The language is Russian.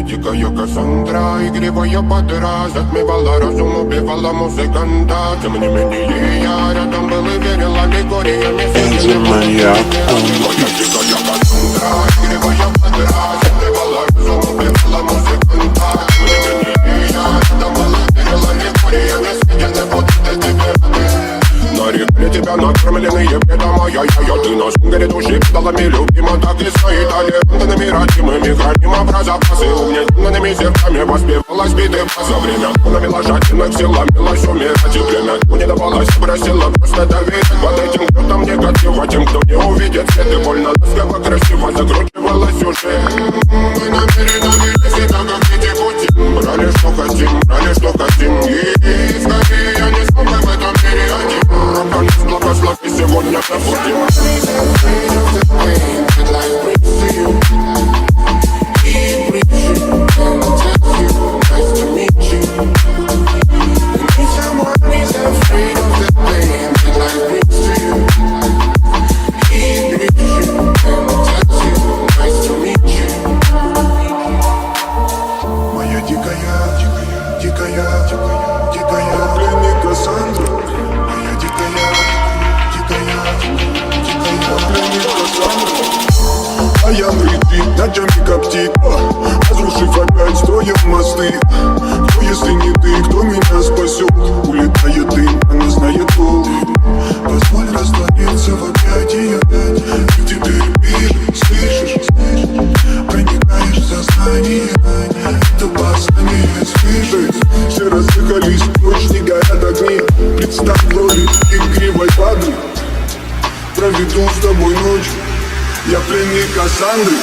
дикая Кассандра, игривая подра, затмевала разум, убивала музыканта. Тем не менее я рядом был и верил аллегориями. Моя дикая Кассандра, игривая подра, затмевала разум, убивала музыканта. Тем не менее я рядом был и верил аллегориями. Съедены будут эти пираты. Нарекли тебя накормленные бредом, ай-яй-яй. Ты на сунгере души педалами любима, так и стоит талентными, родимыми, храним про запасы. Угнетенными сердцами воспевалась биты за время. Навела жадинок, сила милась умирать и время. Не давалась, просила просто доверять под этим кто-то негатива, тем, кто не увидит свет. И больно ласково, красиво закручивала сюжет. Мы намеренно вели себя, как дети пути. Брали, что хотим, и скорее я не смог в этом мире один. Благослови сегодня забудем. Моя дикая пленник Кассандра. Моя дикая пленник Кассандра. А я притик, ночами коптит, разрушив опять строем мосты. Кто, если не ты, кто меня спасет? Улетает дым, она знает пол. Позволь раствориться в объятиях. И в тебе пишешь, слышишь, проникаешь в сознание. Это послание слышишь. Все разъехались прочь, не горят огни. Представь в роли игривой падры. Проведу с тобой ночь. Я пленник Кассандры.